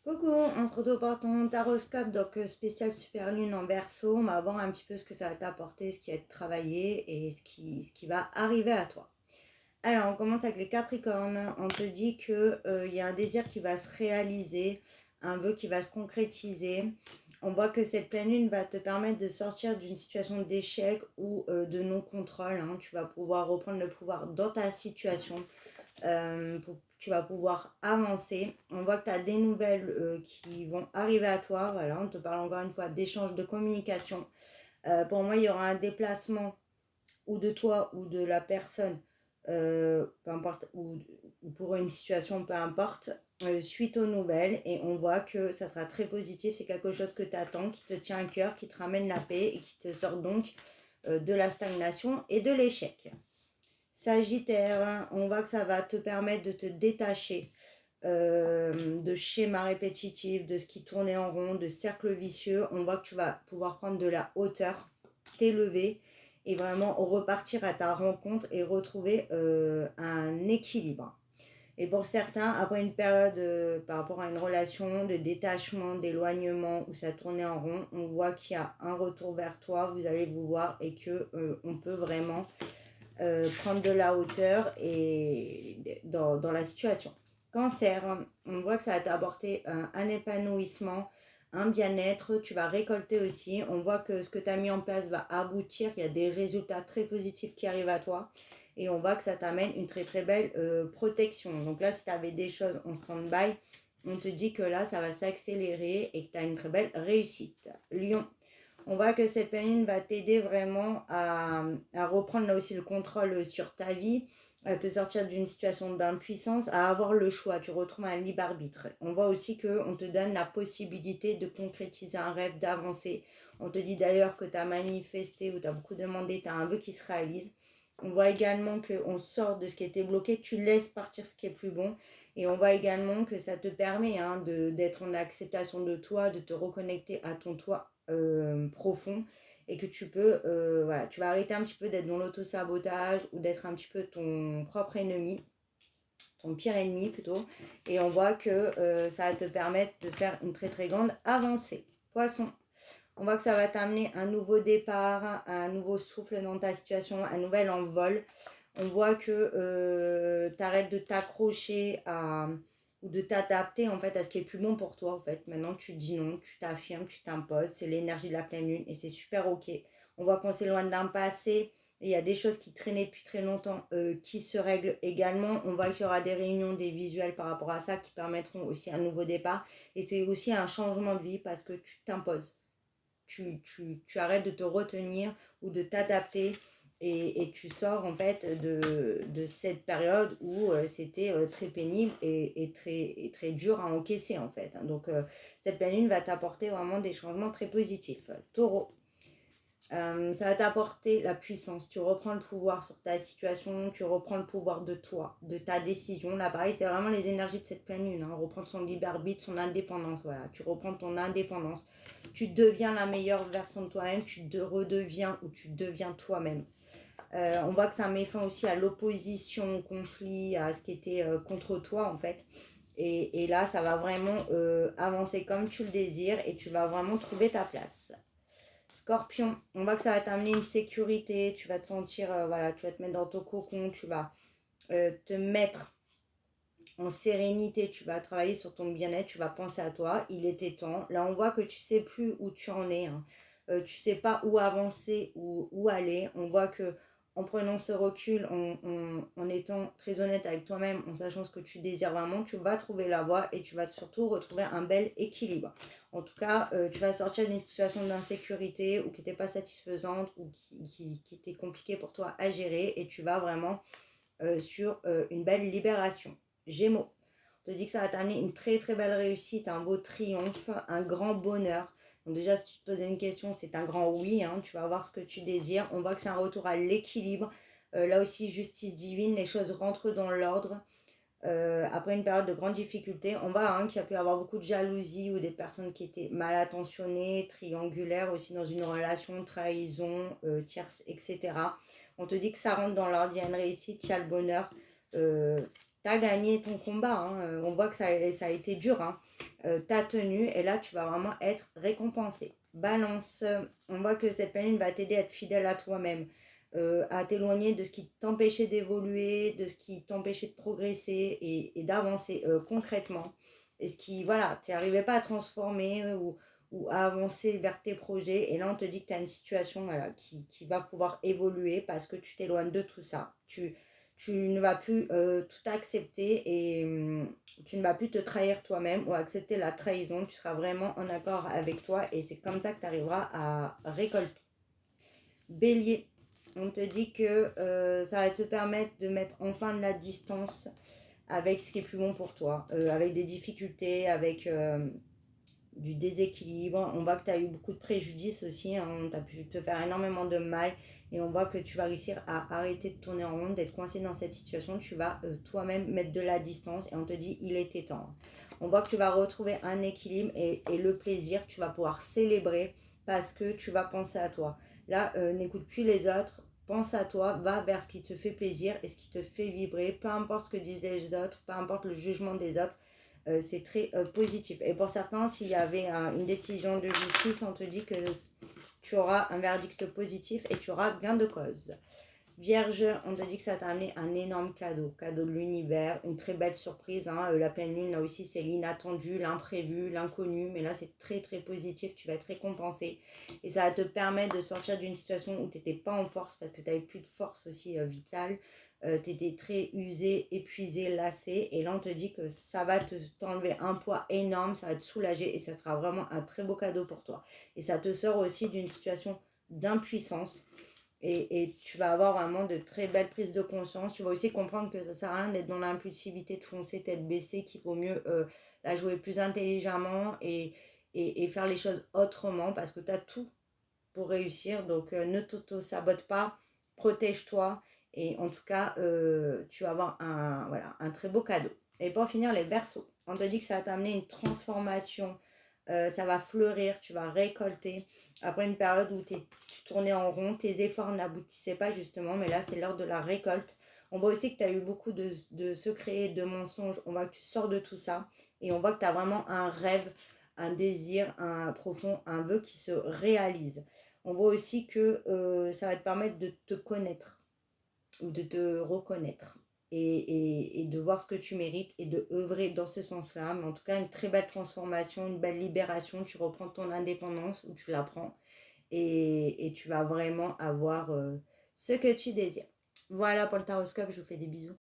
Coucou, on se retrouve pour ton taroscope, donc spécial super lune en Verseau. On va voir un petit peu ce que ça va t'apporter, ce qui va être travaillé et ce qui va arriver à toi. Alors, on commence avec les Capricornes. On te dit que y a un désir qui va se réaliser, un vœu qui va se concrétiser. On voit que cette pleine lune va te permettre de sortir d'une situation d'échec ou de non-contrôle. Tu vas pouvoir reprendre le pouvoir dans ta situation. Tu vas pouvoir avancer. On voit que tu as des nouvelles qui vont arriver à toi. Voilà, on te parle encore une fois d'échange de communication. Pour moi, il y aura un déplacement ou de toi ou de la personne, peu importe, ou pour une situation, peu importe, suite aux nouvelles. Et on voit que ça sera très positif. C'est quelque chose que tu attends, qui te tient à cœur, qui te ramène la paix et qui te sort donc de la stagnation et de l'échec. Sagittaire, on voit que ça va te permettre de te détacher de schémas répétitifs, de ce qui tournait en rond, de cercles vicieux. On voit que tu vas pouvoir prendre de la hauteur, t'élever et vraiment repartir à ta rencontre et retrouver un équilibre. Et pour certains, après une période par rapport à une relation de détachement, d'éloignement où ça tournait en rond, on voit qu'il y a un retour vers toi, vous allez vous voir et que on peut vraiment prendre de la hauteur et dans la situation. Cancer, on voit que ça va t'apporter un épanouissement, un bien-être, tu vas récolter aussi. On voit que ce que tu as mis en place va aboutir, il y a des résultats très positifs qui arrivent à toi. Et on voit que ça t'amène une très très belle protection. Donc là, si tu avais des choses en stand-by, on te dit que là, ça va s'accélérer et que tu as une très belle réussite. Lion, on voit que cette pleine va t'aider vraiment à reprendre là aussi le contrôle sur ta vie, à te sortir d'une situation d'impuissance, à avoir le choix. Tu retrouves un libre arbitre. On voit aussi qu'on te donne la possibilité de concrétiser un rêve, d'avancer. On te dit d'ailleurs que tu as manifesté ou tu as beaucoup demandé, tu as un vœu qui se réalise. On voit également qu'on sort de ce qui était bloqué, tu laisses partir ce qui est plus bon. Et on voit également que ça te permet d'être en acceptation de toi, de te reconnecter à ton toi profond et que tu peux, voilà, tu vas arrêter un petit peu d'être dans l'auto-sabotage ou d'être un petit peu ton propre ennemi, ton pire ennemi plutôt. Et on voit que ça va te permettre de faire une très très grande avancée. Poisson. On voit que ça va t'amener un nouveau départ, un nouveau souffle dans ta situation, un nouvel envol. On voit que tu arrêtes de t'accrocher ou de t'adapter en fait à ce qui est plus bon pour toi en fait. Maintenant tu dis non, tu t'affirmes, tu t'imposes, c'est l'énergie de la pleine lune et c'est super ok. On voit qu'on s'éloigne d'un passé, il y a des choses qui traînaient depuis très longtemps qui se règlent également. On voit qu'il y aura des réunions, des visuels par rapport à ça qui permettront aussi un nouveau départ et c'est aussi un changement de vie parce que tu t'imposes. Tu arrêtes de te retenir ou de t'adapter et tu sors en fait de cette période où c'était très pénible et très dur à encaisser en fait. Donc cette pleine lune va t'apporter vraiment des changements très positifs. Taureau, ça va t'apporter la puissance. Tu reprends le pouvoir sur ta situation, tu reprends le pouvoir de toi, de ta décision. Là, pareil, c'est vraiment les énergies de cette pleine lune. Reprendre son libre arbitre, son indépendance. Voilà, tu reprends ton indépendance. Tu deviens la meilleure version de toi-même. Tu te redeviens ou tu deviens toi-même. On voit que ça met fin aussi à l'opposition, au conflit, à ce qui était contre toi en fait. Et là, ça va vraiment avancer comme tu le désires et tu vas vraiment trouver ta place. Scorpion, on voit que ça va t'amener une sécurité, tu vas te sentir, voilà, tu vas te mettre dans ton cocon, tu vas te mettre en sérénité, tu vas travailler sur ton bien-être, tu vas penser à toi, il était temps. Là, on voit que tu sais plus où tu en es, tu sais pas où avancer, où aller. On voit que en prenant ce recul, en étant très honnête avec toi-même, en sachant ce que tu désires vraiment, tu vas trouver la voie et tu vas surtout retrouver un bel équilibre. En tout cas, tu vas sortir d'une situation d'insécurité ou qui n'était pas satisfaisante ou qui était compliquée pour toi à gérer et tu vas vraiment sur une belle libération. Gémeaux, on te dit que ça va t'amener une très très belle réussite, un beau triomphe, un grand bonheur. Donc déjà, si tu te posais une question, c'est un grand oui, tu vas avoir ce que tu désires. On voit que c'est un retour à l'équilibre. Là aussi, justice divine, les choses rentrent dans l'ordre. Après une période de grande difficulté, on voit qu'il y a pu avoir beaucoup de jalousie ou des personnes qui étaient mal attentionnées, triangulaires aussi dans une relation, trahison, tierce, etc. On te dit que ça rentre dans l'ordre, il y a une réussite, il y a le bonheur. Tu as gagné ton combat, on voit que ça a été dur. ta tenue et là tu vas vraiment être récompensé. Balance, on voit que cette pleine lune va t'aider à être fidèle à toi-même, à t'éloigner de ce qui t'empêchait d'évoluer, de ce qui t'empêchait de progresser et d'avancer concrètement. Et ce qui, voilà, tu n'arrivais pas à transformer ou à avancer vers tes projets. Et là, on te dit que tu as une situation voilà, qui va pouvoir évoluer parce que tu t'éloignes de tout ça. Tu ne vas plus tout accepter et tu ne vas plus te trahir toi-même ou accepter la trahison. Tu seras vraiment en accord avec toi et c'est comme ça que tu arriveras à récolter. Bélier, on te dit que ça va te permettre de mettre enfin de la distance avec ce qui est plus bon pour toi, avec des difficultés, avec du déséquilibre. On voit que tu as eu beaucoup de préjudice aussi, hein. Tu as pu te faire énormément de mal et on voit que tu vas réussir à arrêter de tourner en rond, d'être coincé dans cette situation. Tu vas toi-même mettre de la distance et on te dit il était temps. On voit que tu vas retrouver un équilibre et le plaisir, tu vas pouvoir célébrer parce que tu vas penser à toi. Là, n'écoute plus les autres, pense à toi, va vers ce qui te fait plaisir et ce qui te fait vibrer, peu importe ce que disent les autres, peu importe le jugement des autres. C'est très positif. Et pour certains, s'il y avait une décision de justice, on te dit que tu auras un verdict positif et tu auras gain de cause. Vierge, on te dit que ça t'a amené un énorme cadeau, cadeau de l'univers, une très belle surprise. Hein. La pleine lune, là aussi, c'est l'inattendu, l'imprévu, l'inconnu. Mais là, c'est très, très positif. Tu vas être récompensé. Et ça va te permettre de sortir d'une situation où tu n'étais pas en force parce que tu n'avais plus de force aussi vitale. Tu étais très usé, épuisé, lassé. Et là, on te dit que ça va t'enlever un poids énorme, ça va te soulager et ça sera vraiment un très beau cadeau pour toi. Et ça te sort aussi d'une situation d'impuissance. Et tu vas avoir vraiment de très belles prises de conscience. Tu vas aussi comprendre que ça sert à rien d'être dans l'impulsivité, de foncer tête baissée, qu'il vaut mieux la jouer plus intelligemment et faire les choses autrement parce que tu as tout pour réussir. Donc ne t'auto-sabote pas, protège-toi et en tout cas tu vas avoir un très beau cadeau. Et pour finir, les Verseaux, on te dit que ça va t'amener une transformation, ça va fleurir, tu vas récolter après une période où tu tournais en rond, tes efforts n'aboutissaient pas justement, mais là c'est l'heure de la récolte. On voit aussi que tu as eu beaucoup de secrets, de mensonges, on voit que tu sors de tout ça et on voit que tu as vraiment un rêve, un désir, un profond, un vœu qui se réalise. On voit aussi que ça va te permettre de te connaître ou de te reconnaître et de voir ce que tu mérites et de œuvrer dans ce sens-là. Mais en tout cas, une très belle transformation, une belle libération. Tu reprends ton indépendance ou tu la prends et tu vas vraiment avoir ce que tu désires. Voilà pour le taroscope, je vous fais des bisous.